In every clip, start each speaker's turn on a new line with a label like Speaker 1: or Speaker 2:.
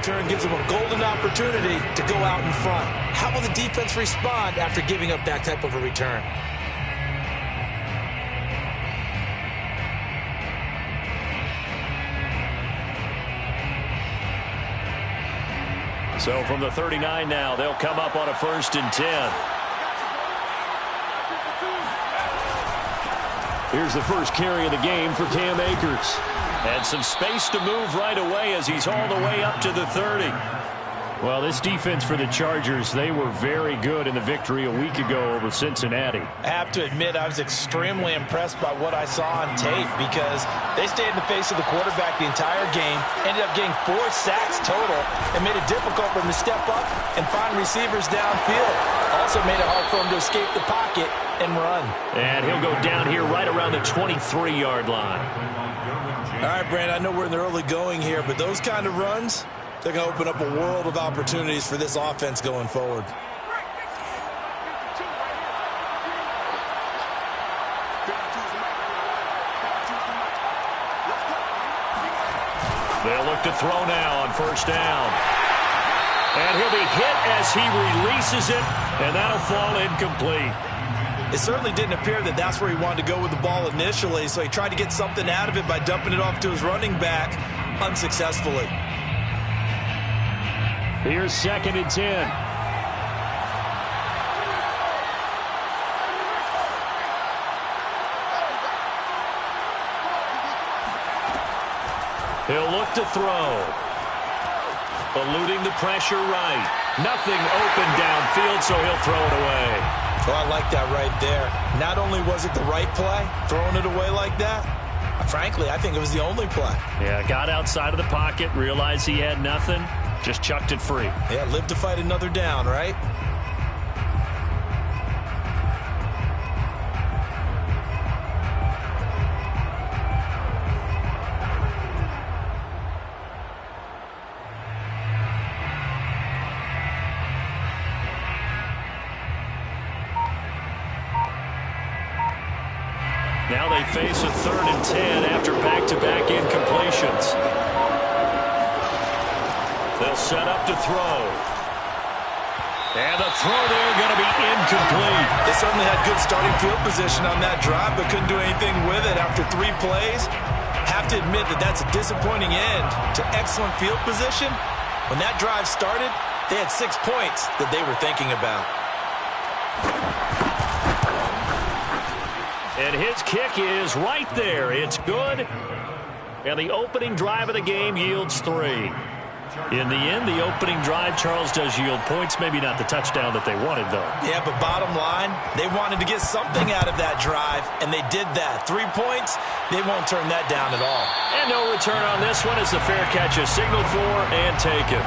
Speaker 1: return gives them a golden opportunity to go out in front. How will the defense respond after giving up that type of a return?
Speaker 2: So from the 39 now, they'll come up on a 1st and 10. Here's the first carry of the game for Cam Akers. And some space to move right away as he's all the way up to the 30.
Speaker 3: Well, this defense for the Chargers, they were very good in the victory a week ago over Cincinnati.
Speaker 1: I have to admit, I was extremely impressed by what I saw on tape because they stayed in the face of the quarterback the entire game, ended up getting 4 sacks total, and made it difficult for him to step up and find receivers downfield. Also made it hard for him to escape the pocket and run.
Speaker 2: And he'll go down here right around the 23-yard line.
Speaker 1: All right, Brand, I know we're in the early going here, but those kind of runs, they're going to open up a world of opportunities for this offense going forward.
Speaker 2: They'll look to throw now on 1st down. And he'll be hit as he releases it, and that'll fall incomplete.
Speaker 1: It certainly didn't appear that that's where he wanted to go with the ball initially, so he tried to get something out of it by dumping it off to his running back unsuccessfully.
Speaker 3: Here's 2nd and 10.
Speaker 2: He'll look to throw. Eluding the pressure right. Nothing open downfield, so he'll throw it away.
Speaker 1: Oh, I like that right there. Not only was it the right play, throwing it away like that, frankly, I think it was the only play.
Speaker 2: Yeah, got outside of the pocket, realized he had nothing, just chucked it free.
Speaker 1: Yeah, live to fight another down, right?
Speaker 2: Now they face a 3rd and 10 after back-to-back incompletions. They'll set up to throw. And the throw there going to be incomplete.
Speaker 1: They certainly had good starting field position on that drive, but couldn't do anything with it after 3 plays. Have to admit that that's a disappointing end to excellent field position. When that drive started, they had 6 points that they were thinking about.
Speaker 2: And his kick is right there. It's good. And the opening drive of the game yields 3. In the end, the opening drive, Charles, does yield points. Maybe not the touchdown that they wanted, though.
Speaker 1: Yeah, but bottom line, they wanted to get something out of that drive, and they did that. 3 points, they won't turn that down at all.
Speaker 2: And no return on this one as the fair catch is signaled for and taken.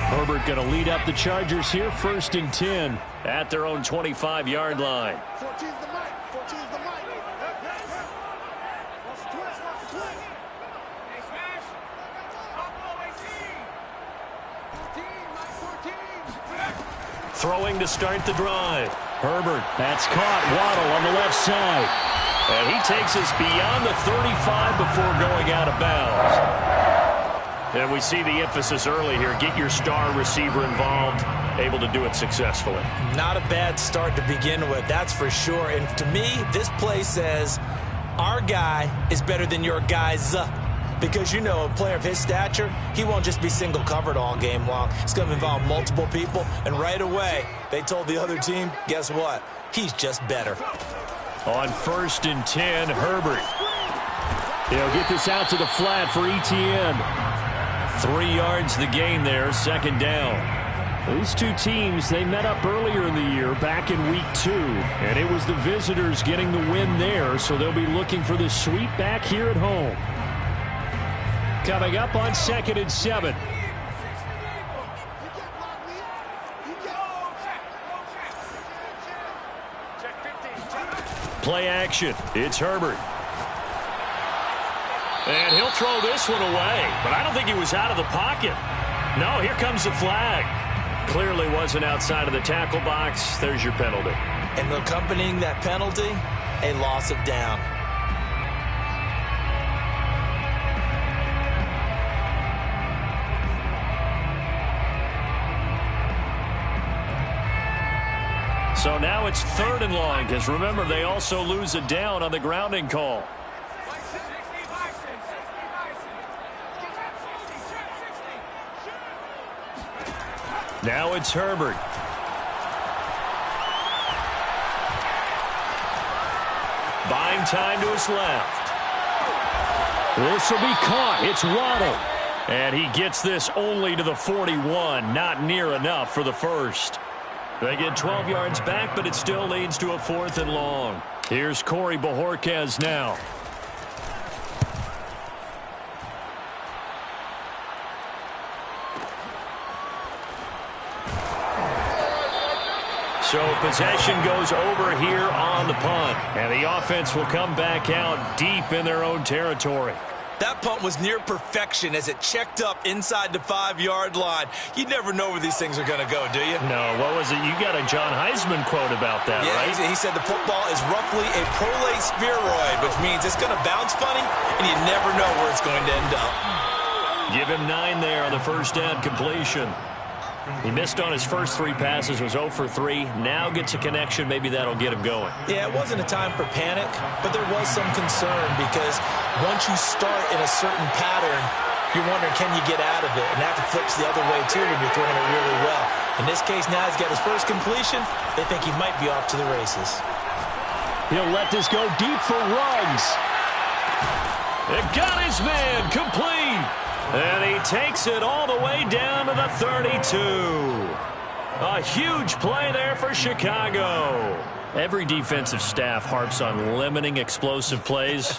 Speaker 3: Herbert going to lead up the Chargers here, 1st and 10.
Speaker 2: At their own 25-yard line.
Speaker 4: 14's the mic. 14's the mic.
Speaker 2: Throwing to start the drive.
Speaker 3: Herbert, that's caught. Waddle on the left side.
Speaker 2: And he takes us beyond the 35 before going out of bounds. And we see the emphasis early here. Get your star receiver involved, able to do it successfully.
Speaker 1: Not a bad start to begin with, that's for sure. And to me, this play says our guy is better than your guy's. Because, you know, a player of his stature, he won't just be single covered all game long. It's going to involve multiple people. And right away, they told the other team, guess what? He's just better.
Speaker 3: On 1st and 10, Herbert. He'll get this out to the flat for Etienne.
Speaker 2: 3 yards the gain there, 2nd down.
Speaker 3: These two teams, they met up earlier in the year, back in week 2. And it was the visitors getting the win there, so they'll be looking for the sweep back here at home. Coming up on 2nd and 7.
Speaker 2: Play action. It's Herbert. And he'll throw this one away. But I don't think he was out of the pocket. No, here comes the flag. Clearly wasn't outside of the tackle box. There's your penalty.
Speaker 1: And accompanying that penalty, a loss of down.
Speaker 2: So now it's 3rd and long, because remember, they also lose a down on the grounding call. Now it's Herbert. Buying time to his left.
Speaker 3: This will be caught. It's Waddle.
Speaker 2: And he gets this only to the 41. Not near enough for the first. They get 12 yards back, but it still leads to a 4th and long. Here's Corey Bojorquez now. So possession goes over here on the punt. And the offense will come back out deep in their own territory.
Speaker 1: That punt was near perfection as it checked up inside the 5-yard line. You never know where these things are going to go, do you?
Speaker 2: No, what was it? You got a John Heisman quote about that, right?
Speaker 1: Yeah, he said the football is roughly a prolate spheroid, which means it's going to bounce funny, and you never know where it's going to end up.
Speaker 2: Give him 9 there on the first down completion. He missed on his first 3 passes, was 0 for 3. Now gets a connection. Maybe that'll get him going.
Speaker 1: Yeah, it wasn't a time for panic, but there was some concern because once you start in a certain pattern, you're wondering, can you get out of it? And that flips the other way, too, when you're throwing it really well. In this case, now he's got his first completion. They think he might be off to the races.
Speaker 3: He'll let this go deep for Ruggs.
Speaker 2: It got his man complete. And he takes it all the way down to the 32. A huge play there for Chicago. Every defensive staff harps on limiting explosive plays.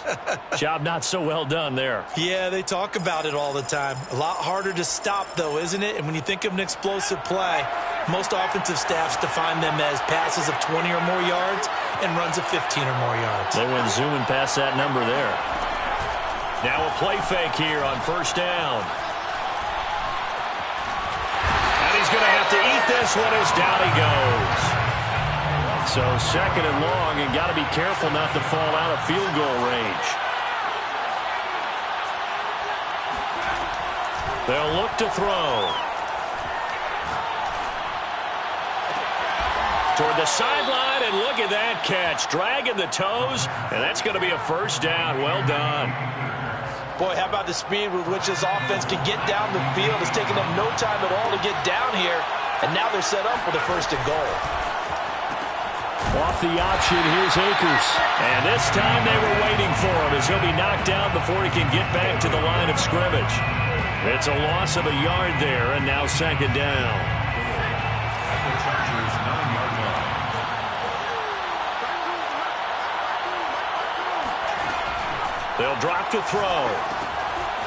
Speaker 2: Job not so well done there.
Speaker 1: Yeah, they talk about it all the time. A lot harder to stop, though, isn't it? And when you think of an explosive play, most offensive staffs define them as passes of 20 or more yards and runs of 15 or more yards.
Speaker 2: They went zooming past that number there. Now a play fake here on first down. And he's going to have to eat this one as down he goes. So 2nd and long, and got to be careful not to fall out of field goal range. They'll look to throw. Toward the sideline, and look at that catch. Dragging the toes, and that's going to be a first down. Well done.
Speaker 1: Boy, how about the speed with which this offense can get down the field? It's taken them no time at all to get down here, and now they're set up for the 1st and goal.
Speaker 3: Off the option, here's Akers.
Speaker 2: And this time they were waiting for him as he'll be knocked down before he can get back to the line of scrimmage. It's a loss of a yard there, and now 2nd down. They'll drop to throw.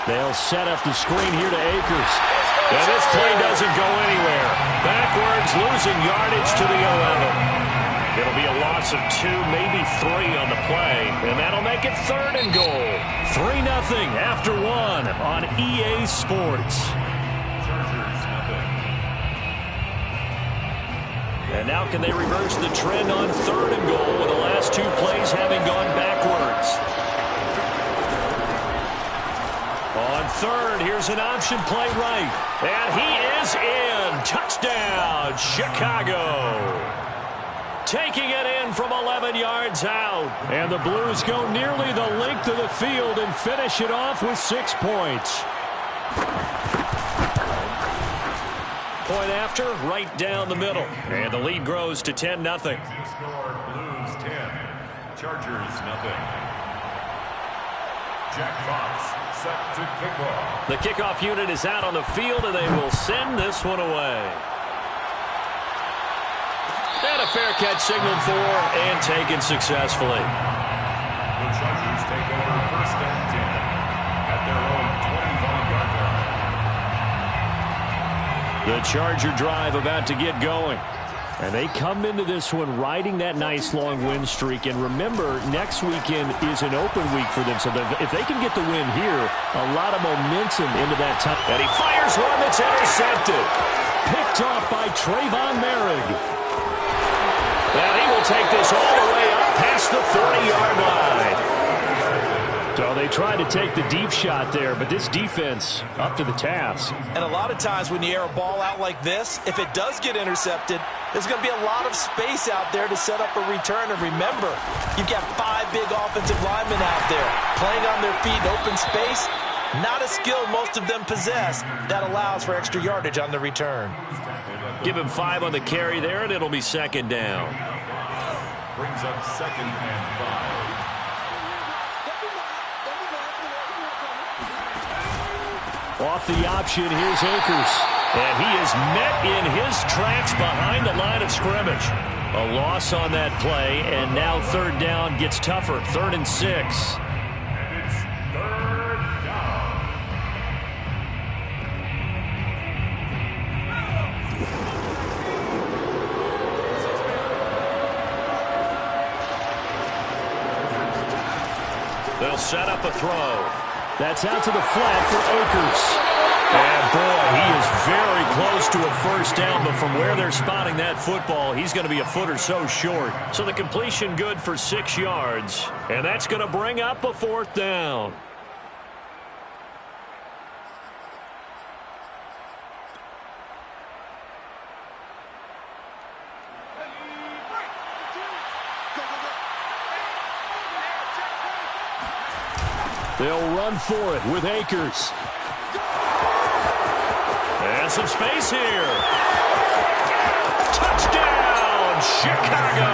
Speaker 3: They'll set up the screen here to Akers.
Speaker 2: And this play doesn't go anywhere. Backwards, losing yardage to the 11. It'll be a loss of 2, maybe 3 on the play, and that'll make it 3rd and goal. 3-0 after 1 on EA Sports. And now can they reverse the trend on 3rd and goal with the last 2 plays having gone backwards? On 3rd, here's an option play right. And he is in. Touchdown, Chicago. Taking it in from 11 yards out.
Speaker 3: And the Blues go nearly the length of the field and finish it off with 6 points.
Speaker 2: Point after, right down the middle. And the lead grows to 10-0.
Speaker 5: Score Blues 10, Chargers 0. Jack Fox set to kickoff.
Speaker 2: The kickoff unit is out on the field, and they will send this one away. And a fair catch signaled for and taken successfully.
Speaker 5: The Chargers take over 1st and 10 at their own 25-yard line.
Speaker 2: The Charger drive about to get going.
Speaker 3: And they come into this one riding that nice long win streak. And remember, next weekend is an open week for them. So if they can get the win here, a lot of momentum into that time.
Speaker 2: And he fires one that's intercepted.
Speaker 3: Picked off by Trayvon Merrick.
Speaker 2: And he will take this all the way up past the 40-yard line.
Speaker 3: So they tried to take the deep shot there, but this defense up to the task.
Speaker 1: And a lot of times when you air a ball out like this, if it does get intercepted, there's going to be a lot of space out there to set up a return. And remember, you've got 5 big offensive linemen out there playing on their feet in open space. Not a skill most of them possess that allows for extra yardage on the return.
Speaker 2: Give him 5 on the carry there, and it'll be second down.
Speaker 5: Brings up 2nd and 5.
Speaker 3: Off the option, here's Akers.
Speaker 2: And he is met in his tracks behind the line of scrimmage. A loss on that play, and now 3rd down gets tougher. 3rd and 6.
Speaker 5: And it's 3rd down.
Speaker 2: They'll set up a throw.
Speaker 3: That's out to the flat for Akers.
Speaker 2: And boy, he is very close to a first down, but from where they're spotting that football, he's going to be a foot or so short. So the completion good for 6 yards, and that's going to bring up a 4th down.
Speaker 3: They'll run for it with Akers.
Speaker 2: And some space here. Touchdown, Chicago!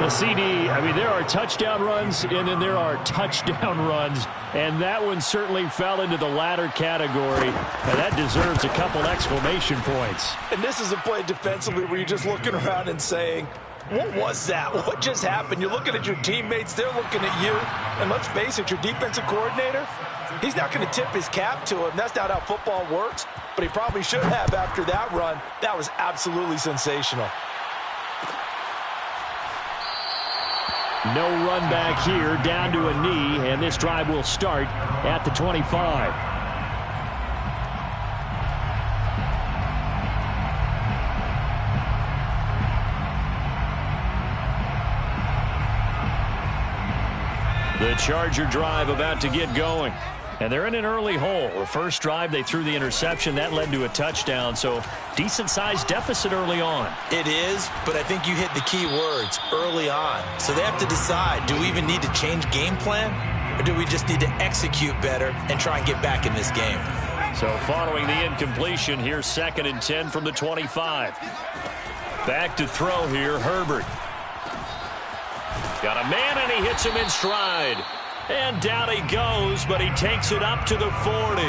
Speaker 3: The CD, I mean, there are touchdown runs, and then there are touchdown runs. And that one certainly fell into the latter category. And that deserves a couple exclamation points.
Speaker 1: And this is a play defensively where you're just looking around and saying, what was that? What just happened? You're looking at your teammates. They're looking at you. And let's face it, your defensive coordinator, he's not going to tip his cap to him. That's not how football works. But he probably should have after that run. That was absolutely sensational.
Speaker 3: No run back here, down to a knee. And this drive will start at the 25.
Speaker 2: The Charger drive about to get going. And they're in an early hole. The first drive, they threw the interception. That led to a touchdown. So decent-sized deficit early on.
Speaker 1: It is, but I think you hit the key words, early on. So they have to decide, do we even need to change game plan? Or do we just need to execute better and try and get back in this game?
Speaker 2: So following the incompletion, here's 2nd and 10 from the 25. Back to throw here, Herbert. Got a man, and he hits him in stride. And down he goes, but he takes it up to the 40.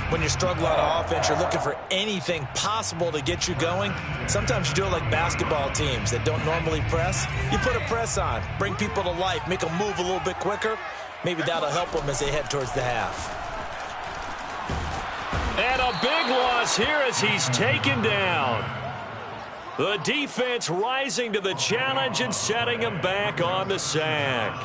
Speaker 1: When you're struggling on offense, you're looking for anything possible to get you going. Sometimes you do it like basketball teams that don't normally press. You put a press on, bring people to life, make them move a little bit quicker. Maybe that'll help them as they head towards the half.
Speaker 2: And a big loss here as he's taken down. The defense rising to the challenge and setting him back on the sack.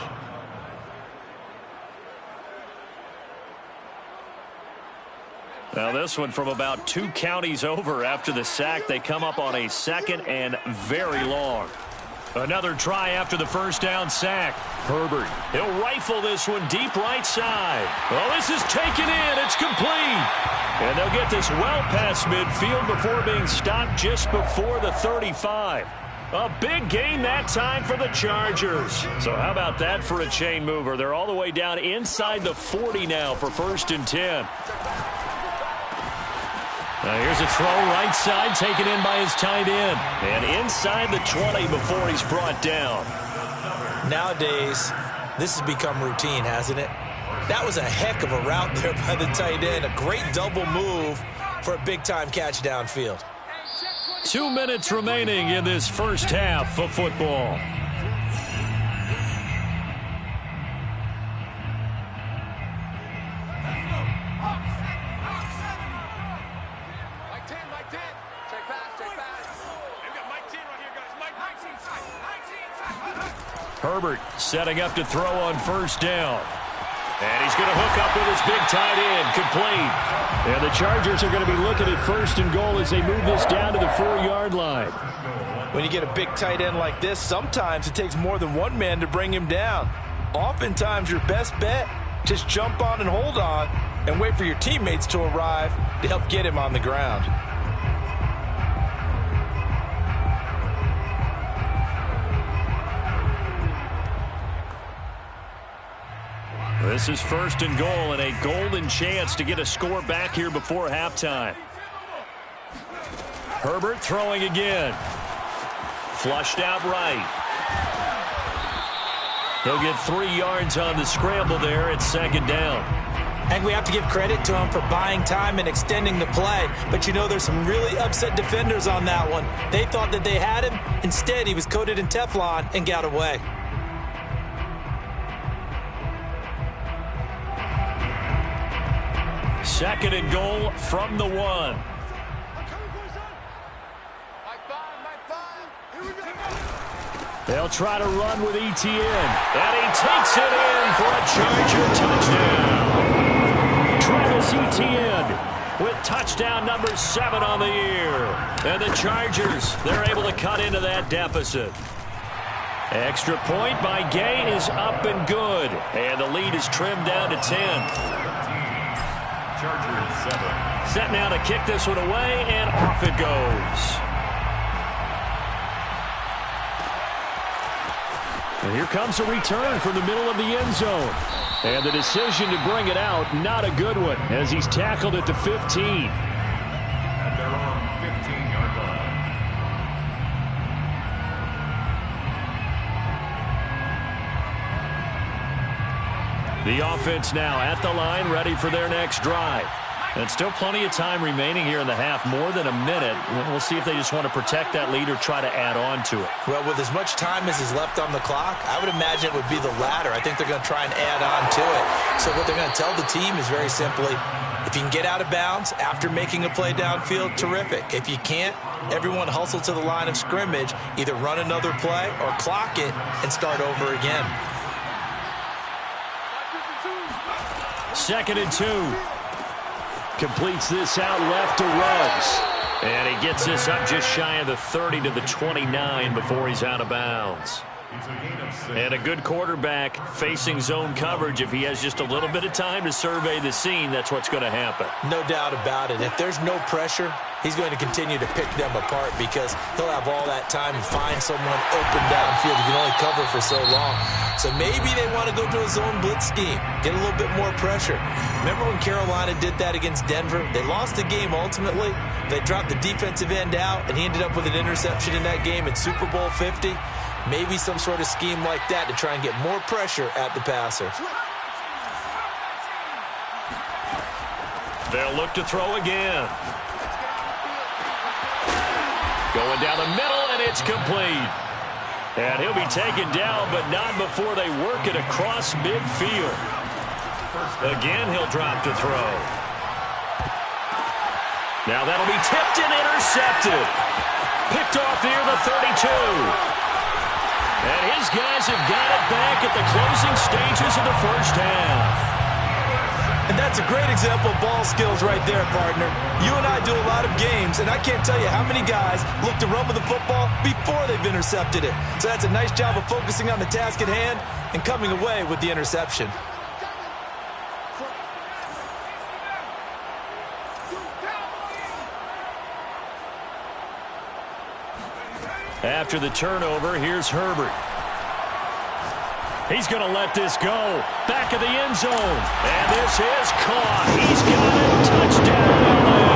Speaker 2: Now this one from about 2 counties over after the sack. They come up on a 2nd and very long. Another try after the first down sack. Herbert, he'll rifle this one deep right side. Well, this is taken in. It's complete. And they'll get this well past midfield before being stopped just before the 35. A big gain that time for the Chargers. So how about that for a chain mover? They're all the way down inside the 40 now for 1st and 10. Now here's a throw right side taken in by his tight end. And inside the 20 before he's brought down.
Speaker 1: Nowadays, this has become routine, hasn't it? That was a heck of a route there by the tight end. A great double move for a big-time catch downfield.
Speaker 2: 2 minutes remaining in this first half of football.
Speaker 4: Mike 10, check back.
Speaker 3: Herbert setting up to throw on first down. And he's going to hook up with his big tight end, complete. And the Chargers are going to be looking at first and goal as they move this down to the 4-yard line.
Speaker 1: When you get a big tight end like this, sometimes it takes more than one man to bring him down. Oftentimes, your best bet, just jump on and hold on and wait for your teammates to arrive to help get him on the ground.
Speaker 3: This is first and goal and a golden chance to get a score back here before halftime. Herbert throwing again. Flushed out right. He'll get 3 yards on the scramble there at second down.
Speaker 1: And we have to give credit to him for buying time and extending the play. But you know, there's some really upset defenders on that one. They thought that they had him. Instead, he was coated in Teflon and got away.
Speaker 3: Second and goal from the 1. They'll try to run with Etienne. And he takes it in for a Charger touchdown. Travis Etienne with touchdown number 7 on the year. And the Chargers, they're able to cut into that deficit. Extra point by Gay is up and good. And the lead is trimmed down to 10.
Speaker 5: Chargers 7.
Speaker 3: Set now to kick this one away, and off it goes. And here comes a return from the middle of the end zone. And the decision to bring it out, not a good one, as he's tackled at the 15.
Speaker 5: At their own 15-yard line.
Speaker 3: The offense now at the line, ready for their next drive. And still plenty of time remaining here in the half, more than a minute. We'll see if they just want to protect that lead or try to add on to it.
Speaker 1: Well, with as much time as is left on the clock, I would imagine it would be the latter. I think they're going to try and add on to it. So what they're going to tell the team is very simply, if you can get out of bounds after making a play downfield, terrific. If you can't, everyone hustle to the line of scrimmage, either run another play or clock it and start over again.
Speaker 3: Second and 2. Completes this out left to Ruggs. And he gets this up just shy of the 30 to the 29 before he's out of bounds. And a good quarterback facing zone coverage. If he has just a little bit of time to survey the scene, that's what's going to happen.
Speaker 1: No doubt about it. If there's no pressure, he's going to continue to pick them apart because he'll have all that time to find someone open downfield. He can only cover for so long. So maybe they want to go to a zone blitz scheme, get a little bit more pressure. Remember when Carolina did that against Denver? They lost the game ultimately. They dropped the defensive end out, and he ended up with an interception in that game in Super Bowl 50. Maybe some sort of scheme like that to try and get more pressure at the passer.
Speaker 3: They'll look to throw again. Going down the middle, and it's complete. And he'll be taken down, but not before they work it across midfield. Again, he'll drop to throw. Now that'll be tipped and intercepted. Picked off near the 32. And his guys have got it back at the closing stages of the first half.
Speaker 1: And that's a great example of ball skills right there, partner. You and I do a lot of games, and I can't tell you how many guys look to run with the football before they've intercepted it. So that's a nice job of focusing on the task at hand and coming away with the interception.
Speaker 3: After the turnover, here's Herbert. He's going to let this go. Back of the end zone. And this is caught. He's got it. Touchdown, LA.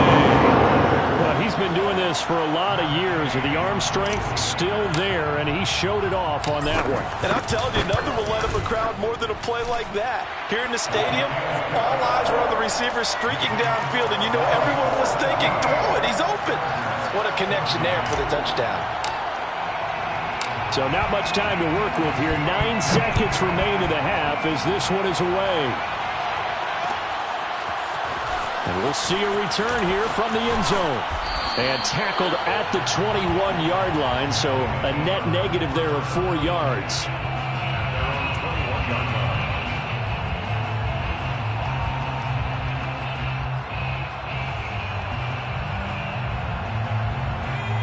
Speaker 3: Well, he's been doing this for a lot of years. With the arm strength still there, and he showed it off on that one.
Speaker 1: And I'm telling you, nothing will light up a crowd more than a play like that. Here in the stadium, all eyes were on the receiver streaking downfield, and you know everyone was thinking, throw it, he's open. What a connection there for the touchdown.
Speaker 3: So not much time to work with here. 9 seconds remain in the half as this one is away. And we'll see a return here from the end zone. And tackled at the 21-yard line, so a net negative there of 4 yards.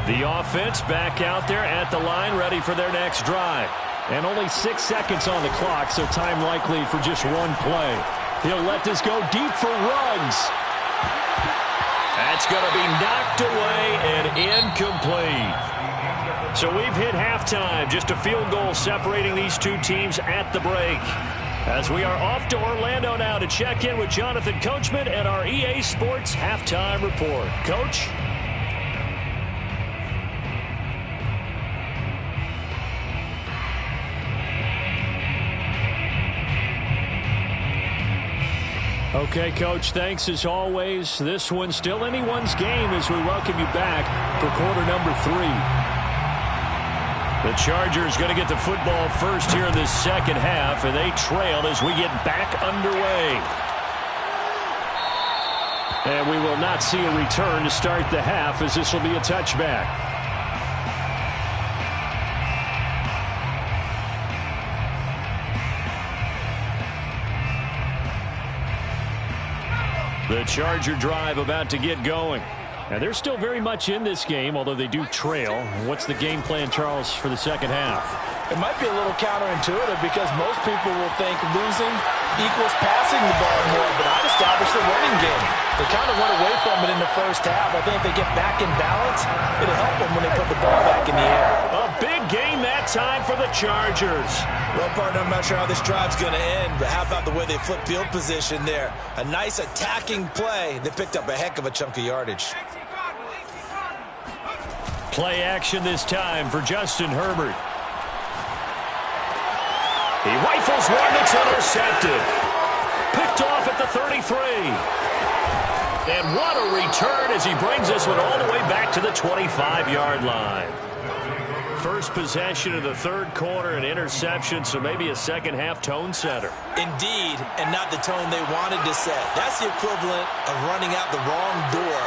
Speaker 3: The offense back out there at the line, ready for their next drive. And only 6 seconds on the clock, so time likely for just one play. He'll let this go deep for Ruggs. That's going to be knocked away and incomplete. So we've hit halftime. Just a field goal separating these two teams at the break. As we are off to Orlando now to check in with Jonathan Coachman and our EA Sports Halftime Report. Coach? Okay, Coach, thanks as always. This one's still anyone's game as we welcome you back for quarter number 3. The Chargers going to get the football first here in this second half, and they trail as we get back underway. And we will not see a return to start the half, as this will be a touchback. The Charger drive about to get going. Now, they're still very much in this game, although they do trail. What's the game plan, Charles, for the second half?
Speaker 1: It might be a little counterintuitive because most people will think losing equals passing the ball more, but I'd establish the running game. They kind of went away from it in the first half. I think if they get back in balance, it'll help them when they put the ball back in the air.
Speaker 3: A big game that time for the Chargers.
Speaker 1: Well, partner, I'm not sure how this drive's going to end, but how about the way they flip field position there? A nice attacking play. They picked up a heck of a chunk of yardage.
Speaker 3: Play action this time for Justin Herbert. He rifles one that's intercepted. Picked off at the 33. And what a return as he brings this one all the way back to the 25-yard line. First possession of the third quarter, an interception, so maybe a second-half tone setter.
Speaker 1: Indeed, and not the tone they wanted to set. That's the equivalent of running out the wrong door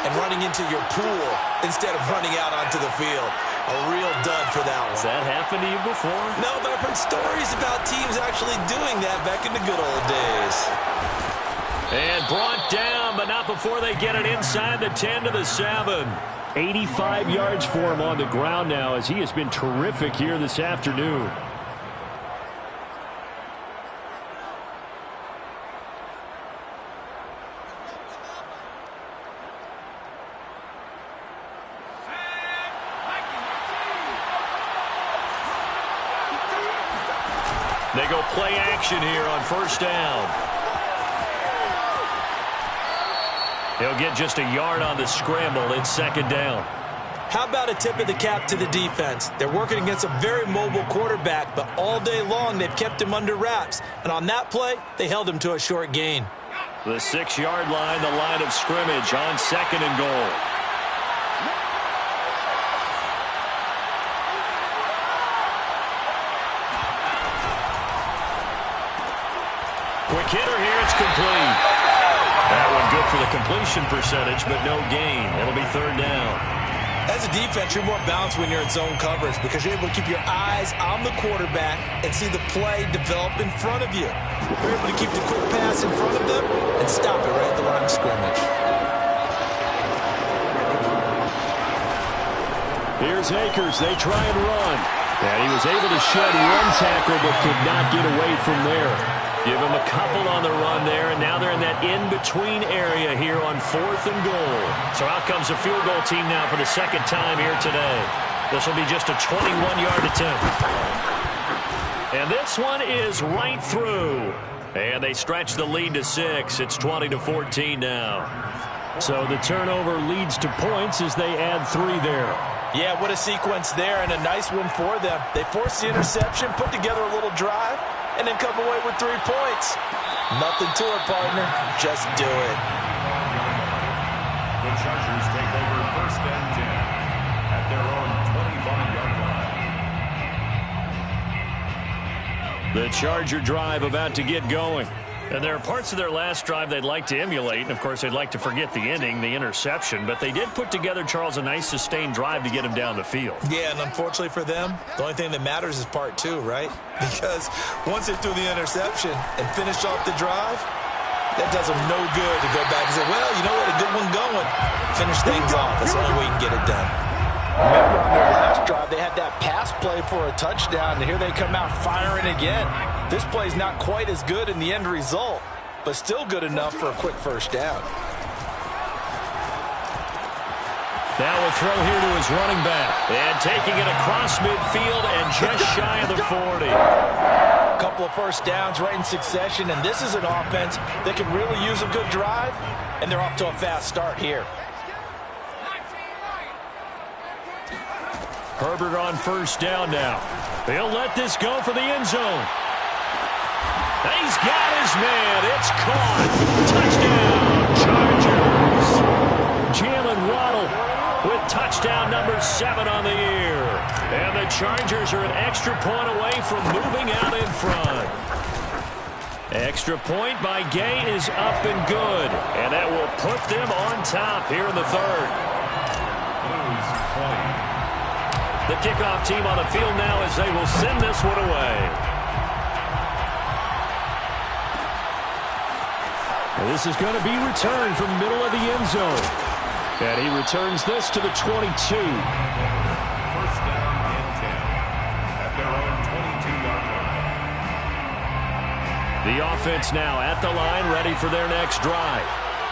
Speaker 1: and running into your pool instead of running out onto the field. A real dud for that one.
Speaker 3: Has that happened to you before?
Speaker 1: No, but I've heard stories about teams actually doing that back in the good old days.
Speaker 3: And brought down, but not before they get it inside the 10 to the 7. 85 yards for him on the ground now as he has been terrific here this afternoon. They go play action here on first down. He'll get just a yard on the scramble. It's second down.
Speaker 1: How about a tip of the cap to the defense? They're working against a very mobile quarterback, but all day long they've kept him under wraps. And on that play, they held him to a short gain.
Speaker 3: The 6-yard line, the line of scrimmage on second and goal. Quick hitter here, it's complete. That one good for the completion percentage, but no gain. It'll be third down.
Speaker 1: As a defense, you're more balanced when you're in zone coverage because you're able to keep your eyes on the quarterback and see the play develop in front of you. You're able to keep the quick pass in front of them and stop it right at the line of scrimmage.
Speaker 3: Here's Akers. They try and run. And he was able to shed one tackle but could not get away from there. Give him a couple on the run there, and now they're in that in-between area here on fourth and goal. So out comes the field goal team now for the second time here today. This will be just a 21-yard attempt. And this one is right through. And they stretch the lead to 6. It's 20-14 now. So the turnover leads to points as they add 3 there.
Speaker 1: Yeah, what a sequence there, and a nice one for them. They forced the interception, put together a little drive, and then come away with 3 points. Nothing to it, partner. Just do it.
Speaker 5: The Chargers take over first and 10 at their own 25-yard line.
Speaker 3: The Charger drive about to get going. And there are parts of their last drive they'd like to emulate. And, of course, they'd like to forget the ending, the interception. But they did put together, Charles, a nice sustained drive to get him down the field.
Speaker 1: Yeah, and unfortunately for them, the only thing that matters is part 2, right? Because once they threw the interception and finished off the drive, that does them no good to go back and say, well, you know what, a good one going. Finish things off. That's the only way you can get it done. Remember on their last drive, they had that pass play for a touchdown, and here they come out firing again. This play's not quite as good in the end result, but still good enough for a quick first down.
Speaker 3: Now a throw here to his running back. And taking it across midfield and just shy of the 40.
Speaker 1: A couple of first downs right in succession, and this is an offense that can really use a good drive, and they're off to a fast start here.
Speaker 3: Herbert on first down now. He'll let this go for the end zone. He's got his man. It's caught. Touchdown, Chargers. Jalen Waddle with touchdown number 7 on the year. And the Chargers are an extra point away from moving out in front. Extra point by Gay is up and good. And that will put them on top here in the third. The kickoff team on the field now as they will send this one away. And this is going to be returned from the middle of the end zone. And he returns this to the 22.
Speaker 5: First down and 10 at their own 22-yard line.
Speaker 3: The offense now at the line, ready for their next drive.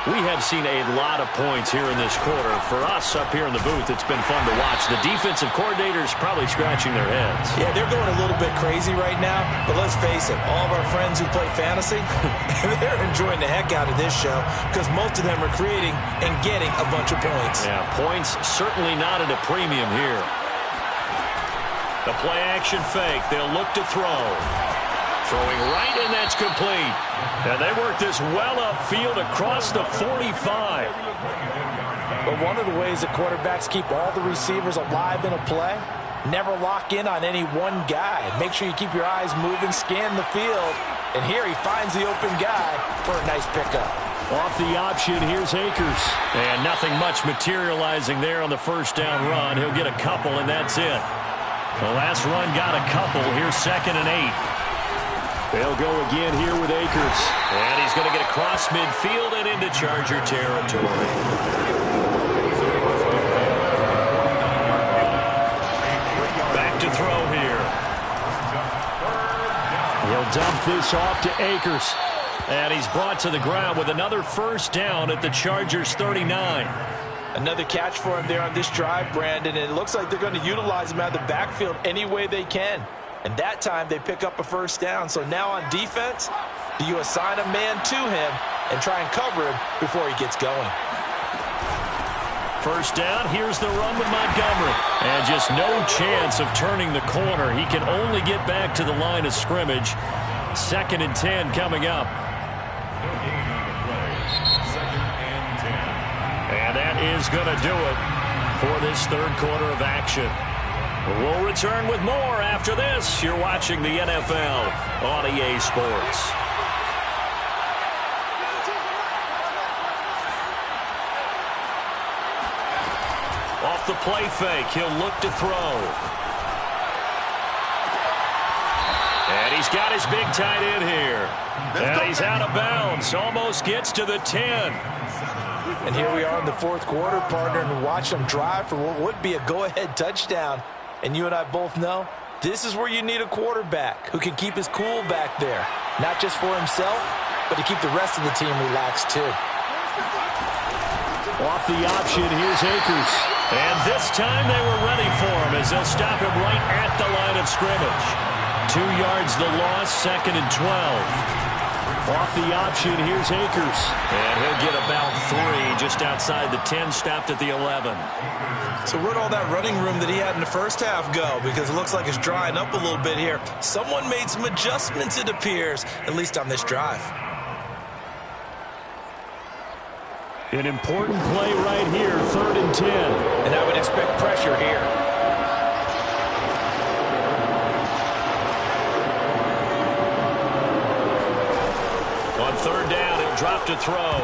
Speaker 3: We have seen a lot of points here in this quarter. For us up here in the booth, it's been fun to watch. The defensive coordinators probably scratching their heads.
Speaker 1: Yeah, they're going a little bit crazy right now, but let's face it, all of our friends who play fantasy, they're enjoying the heck out of this show because most of them are creating and getting a bunch of points.
Speaker 3: Yeah, points certainly not at a premium here. The play action fake. They'll look to throw. Throwing right, and that's complete. And they work this well upfield across the 45.
Speaker 1: But one of the ways that quarterbacks keep all the receivers alive in a play, never lock in on any one guy. Make sure you keep your eyes moving, scan the field. And here he finds the open guy for a nice pickup.
Speaker 3: Off the option, here's Akers. And nothing much materializing there on the first down run. He'll get a couple, and that's it. The last run got a couple. Here's 2nd and 8. They'll go again here with Akers. And he's going to get across midfield and into Charger territory. Back to throw here. He'll dump this off to Akers. And he's brought to the ground with another first down at the Chargers 39.
Speaker 1: Another catch for him there on this drive, Brandon. And it looks like they're going to utilize him out of the backfield any way they can. And that time they pick up a first down. So now on defense, do you assign a man to him and try and cover him before he gets going?
Speaker 3: First down, here's the run with Montgomery. And just no chance of turning the corner. He can only get back to the line of scrimmage. 2nd and 10 coming up. And that is going to do it for this third quarter of action. We'll return with more after this. You're watching the NFL on EA Sports. Off the play fake, he'll look to throw. And he's got his big tight end here. And he's out of bounds, almost gets to the 10.
Speaker 1: And here we are in the fourth quarter, partner, and watch them drive for what would be a go-ahead touchdown. And you and I both know this is where you need a quarterback who can keep his cool back there. Not just for himself, but to keep the rest of the team relaxed too.
Speaker 3: Off the option, here's Akers. And this time they were ready for him as they'll stop him right at the line of scrimmage. 2 yards the loss, 2nd and 12. Off the option, here's Akers. And he'll get about 3 just outside the 10, stopped at the 11.
Speaker 1: So where'd all that running room that he had in the first half go? Because it looks like it's drying up a little bit here. Someone made some adjustments, it appears, at least on this drive.
Speaker 3: An important play right here, 3rd and 10.
Speaker 1: And I would expect pressure here.
Speaker 3: On 3rd down, he'll drop to throw.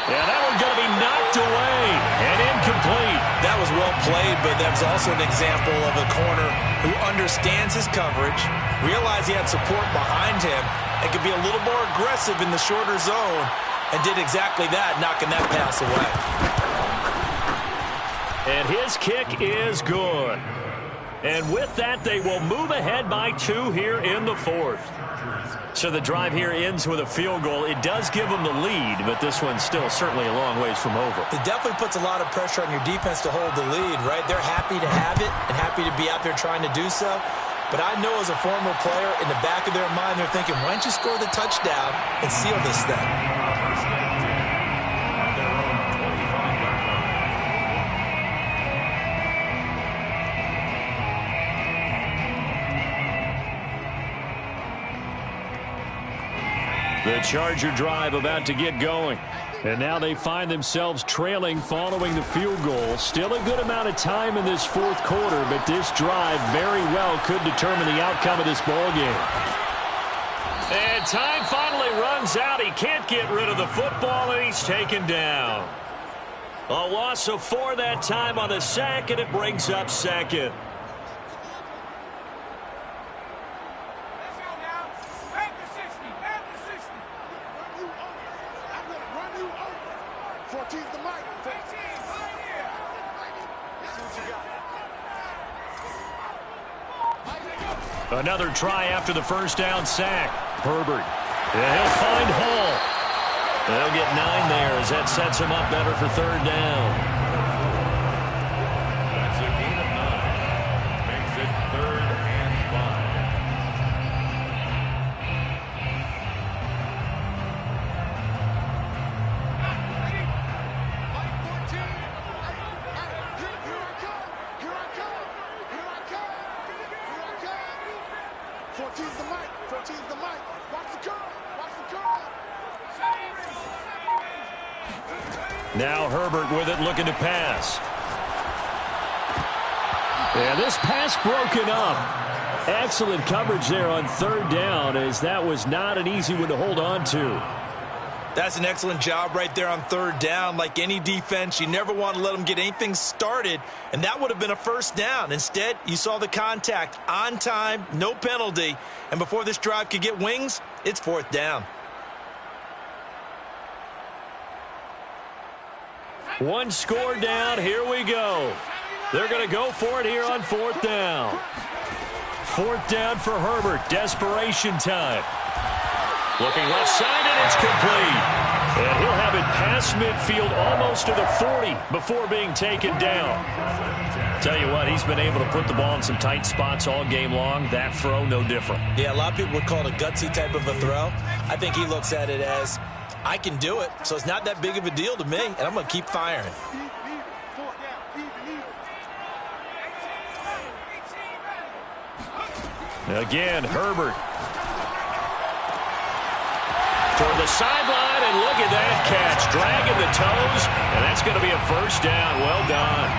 Speaker 3: Yeah, that one's going to be knocked away and incomplete.
Speaker 1: That was well played, but that's also an example of a corner who understands his coverage, realized he had support behind him, and could be a little more aggressive in the shorter zone, and did exactly that, knocking that pass away.
Speaker 2: And his kick is good. And with that, they will move ahead by 2 here in the 4th. So the drive here ends with a field goal. It does give them the lead, but this one's still certainly a long ways from over.
Speaker 1: It definitely puts a lot of pressure on your defense to hold the lead, right? They're happy to have it and happy to be out there trying to do so. But I know as a former player, in the back of their mind, they're thinking, why don't you score the touchdown and seal this thing?
Speaker 2: The Charger drive about to get going. And now they find themselves trailing following the field goal. Still a good amount of time in this 4th quarter, but this drive very well could determine the outcome of this ball game. And time finally runs out. He can't get rid of the football, and he's taken down. A loss of 4 that time on the sack, and it brings up 2nd. Another try after the first down sack. Herbert. And he'll find Hall. They'll get 9 there as that sets him up better for 3rd down.
Speaker 5: That's a gain of 9. Makes it 3rd and
Speaker 4: 14's the mic. 14's the mic. Watch the curl. Watch the curl.
Speaker 2: Now Herbert with it, looking to pass. And this pass broken up. Excellent coverage there on 3rd down, as that was not an easy one to hold on to.
Speaker 1: That's an excellent job right there on 3rd down. Like any defense, you never want to let them get anything started, and that would have been a 1st down. Instead, you saw the contact on time, no penalty, and before this drive could get wings, it's 4th down.
Speaker 2: One score down. Here we go. They're going to go for it here on 4th down. 4th down for Herbert. Desperation time. Looking left side, and it's complete. And he'll have it past midfield almost to the 40 before being taken down. Tell you what, he's been able to put the ball in some tight spots all game long. That throw, no different.
Speaker 1: Yeah, a lot of people would call it a gutsy type of a throw. I think he looks at it as, I can do it, so it's not that big of a deal to me, and I'm going to keep firing.
Speaker 2: Again, Herbert. Toward the sideline, and look at that catch. Dragging the toes, and that's going to be a 1st down. Well done.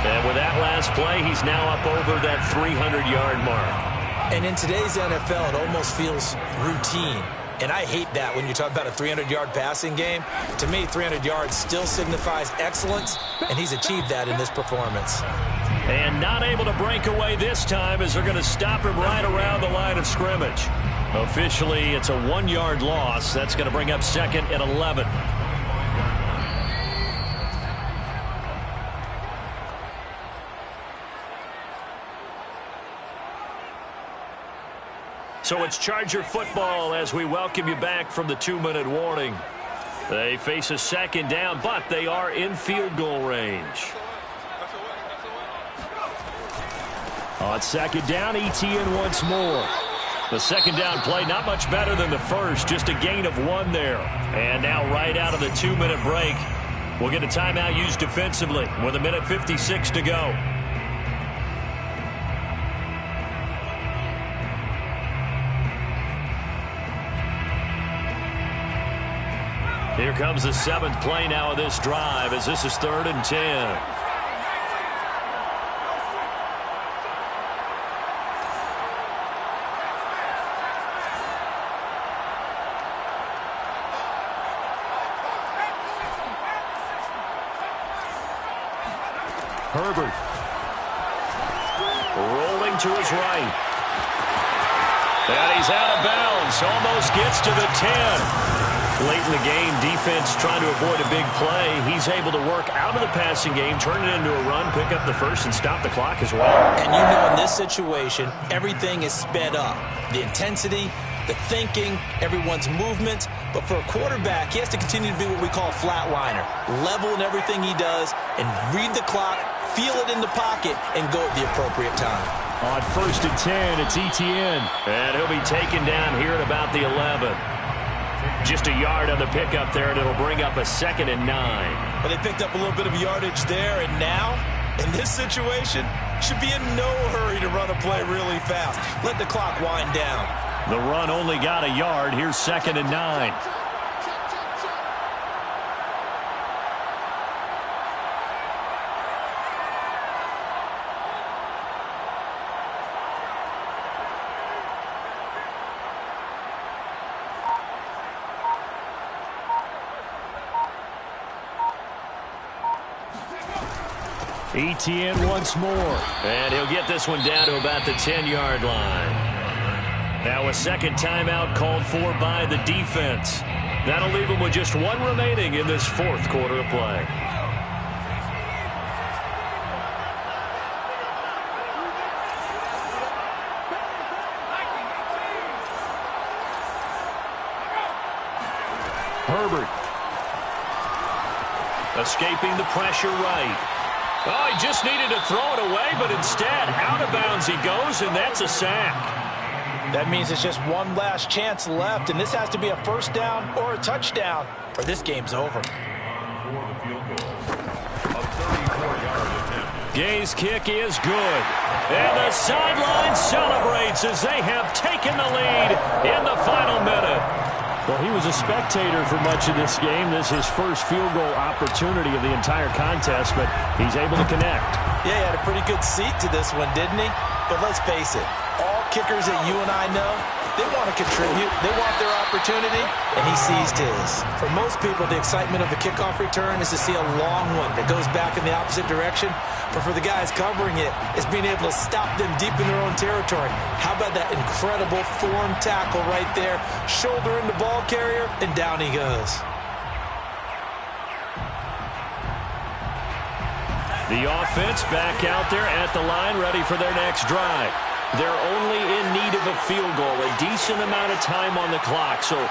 Speaker 2: And with that last play, he's now up over that 300-yard mark.
Speaker 1: And in today's NFL, it almost feels routine. And I hate that when you talk about a 300-yard passing game. To me, 300 yards still signifies excellence, and he's achieved that in this performance.
Speaker 2: And not able to break away this time, as they're going to stop him right around the line of scrimmage. Officially, it's a 1-yard loss. That's going to bring up 2nd and 11. So it's Charger football as we welcome you back from the 2-minute warning. They face a 2nd down, but they are in field goal range. On 2nd down, ETN once more. The 2nd down play, not much better than the first, just a gain of 1 there. And now right out of the 2-minute break, we'll get a timeout used defensively with 1:56 to go. Here comes the 7th play now of this drive, as this is 3rd and 10. Herbert rolling to his right. And he's out of bounds. Almost gets to the 10. Late in the game, defense trying to avoid a big play. He's able to work out of the passing game, turn it into a run, pick up the first, and stop the clock as well.
Speaker 1: And you know in this situation, everything is sped up. The intensity, the thinking, everyone's movement. But for a quarterback, he has to continue to be what we call a flatliner. Level in everything he does and read the clock, feel it in the pocket, and go at the appropriate time.
Speaker 3: On 1st and 10, it's Etienne.
Speaker 2: And he'll be taken down here at about the 11. Just a yard on the pickup there, and it'll bring up a 2nd and 9.
Speaker 1: But they picked up a little bit of yardage there, and now, in this situation, should be in no hurry to run a play really fast. Let the clock wind down.
Speaker 3: The run only got a yard. Here's 2nd and 9. Etienne once more.
Speaker 2: And he'll get this one down to about the 10-yard line. Now a second timeout called for by the defense. That'll leave him with just one remaining in this 4th quarter of play.
Speaker 3: Herbert.
Speaker 2: Escaping the pressure right. Oh, he just needed to throw it away, but instead, out of bounds he goes, and that's a sack.
Speaker 1: That means it's just one last chance left, and this has to be a first down or a touchdown, or this game's over.
Speaker 2: Gay's kick is good. And the sideline celebrates as they have taken the lead in the final minute.
Speaker 3: Well, he was a spectator for much of this game. This is his first field goal opportunity of the entire contest, but he's able to connect.
Speaker 1: Yeah, he had a pretty good seat to this one, didn't he? But let's face it, all kickers that you and I know, they want to contribute. They want their opportunity, and he seized his. For most people, the excitement of the kickoff return is to see a long one that goes back in the opposite direction. But for the guys covering it, it's being able to stop them deep in their own territory. How about that incredible form tackle right there? Shoulder in the ball carrier, and down he goes.
Speaker 2: The offense back out there at the line, ready for their next drive. They're only in need of a field goal, a decent amount of time on the clock. So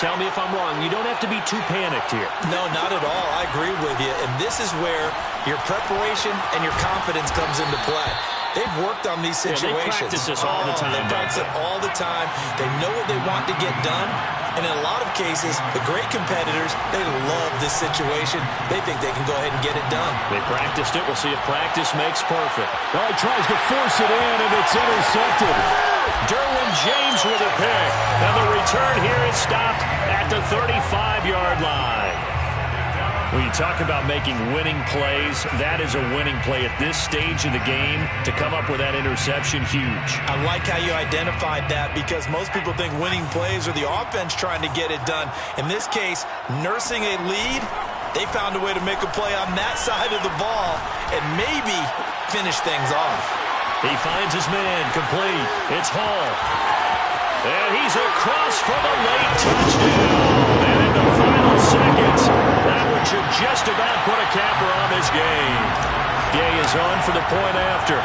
Speaker 2: tell me if I'm wrong. You don't have to be too panicked here.
Speaker 1: No, not at all. I agree with you. And this is where your preparation and your confidence comes into play. They've worked on these situations.
Speaker 2: Yeah, they practice this all the time.
Speaker 1: They practice it all the time. They know what they want to get done. And in a lot of cases, the great competitors, they love this situation. They think they can go ahead and get it done.
Speaker 2: They practiced it. We'll see if practice makes perfect.
Speaker 3: Well, he tries to force it in, and it's intercepted.
Speaker 2: Derwin James with a pick. And the return here is stopped at the 35-yard line. When you talk about making winning plays, that is a winning play at this stage of the game. To come up with that interception, huge.
Speaker 1: I like how you identified that because most people think winning plays are the offense trying to get it done. In this case, nursing a lead, they found a way to make a play on that side of the ball and maybe finish things off.
Speaker 2: He finds his man complete. It's Hall. And he's across for the late touchdown. And in the final seconds, that one should just about put a capper on this game. Gay is on for the point after.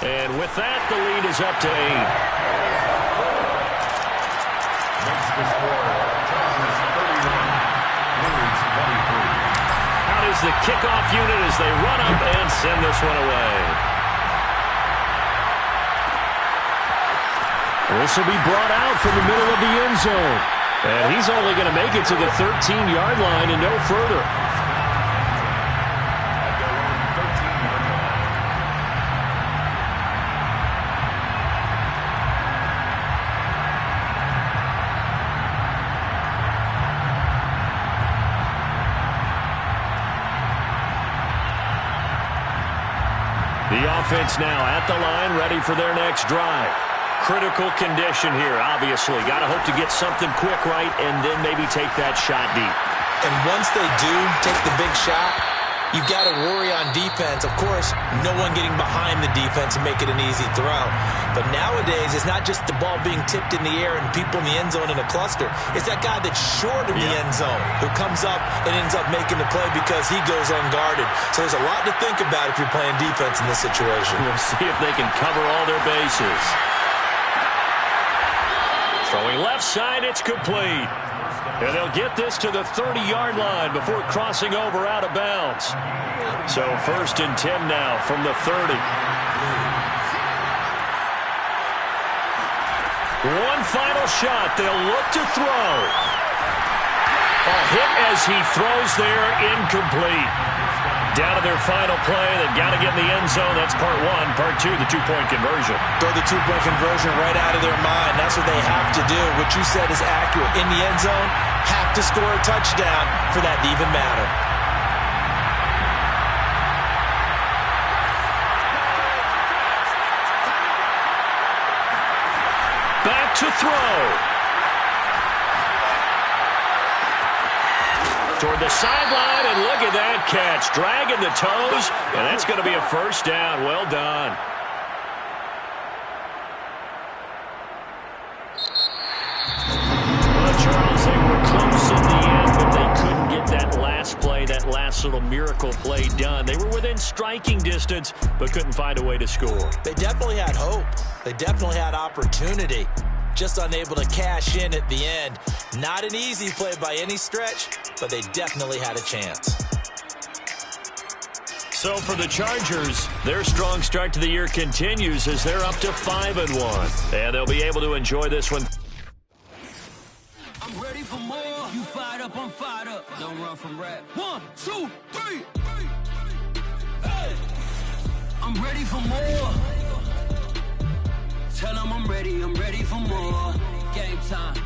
Speaker 2: And with that, the lead is up to 8.
Speaker 5: Makes the score. Chargers 31. Blues 23.
Speaker 2: Out is the kickoff unit as they run up and send this one away.
Speaker 3: This will be brought out from the middle of the end zone. And he's only going to make it to the 13-yard line and no further.
Speaker 2: The offense now at the line, ready for their next drive. Critical condition here, obviously. Got to hope to get something quick right and then maybe take that shot deep.
Speaker 1: And once they do take the big shot, You've got to worry on defense. Of course, no one getting behind the defense and make it an easy throw. But nowadays, it's not just the ball being tipped in the air and people in the end zone in a cluster. It's that guy that's short of the end zone who comes up and ends up making the play because he goes unguarded. So there's a lot to think about if you're playing defense in this situation.
Speaker 2: We'll see if they can cover all their bases. Throwing left side, it's complete. And they'll get this to the 30-yard line before crossing over out of bounds. So 1st and 10 now from the 30. One final shot. They'll look to throw. A hit as he throws there, incomplete. Down to their final play. They've got to get in the end zone. That's part one. Part two, the two-point conversion.
Speaker 1: Throw the two-point conversion right out of their mind. That's what they have to do. What you said is accurate. In the end zone, have to score a touchdown for that to even matter.
Speaker 2: Back to throw. Toward the sideline, and look at that catch. Dragging the toes, and that's going to be a first down. Well done. Well, Charles, they were close in the end, but they couldn't get that last play, that last little miracle play done. They were within striking distance, but couldn't find a way to score.
Speaker 1: They definitely had hope. They definitely had opportunity. Just unable to cash in at the end. Not an easy play by any stretch, but they definitely had a chance.
Speaker 2: So for the Chargers, their strong start to the year continues as they're up to 5-1. And they'll be able to enjoy this one.
Speaker 6: I'm ready for more. You fired up, I'm fired up. Don't run from rap. 1, 2, 3. Hey. I'm ready for more. Tell them I'm ready for more. Game time.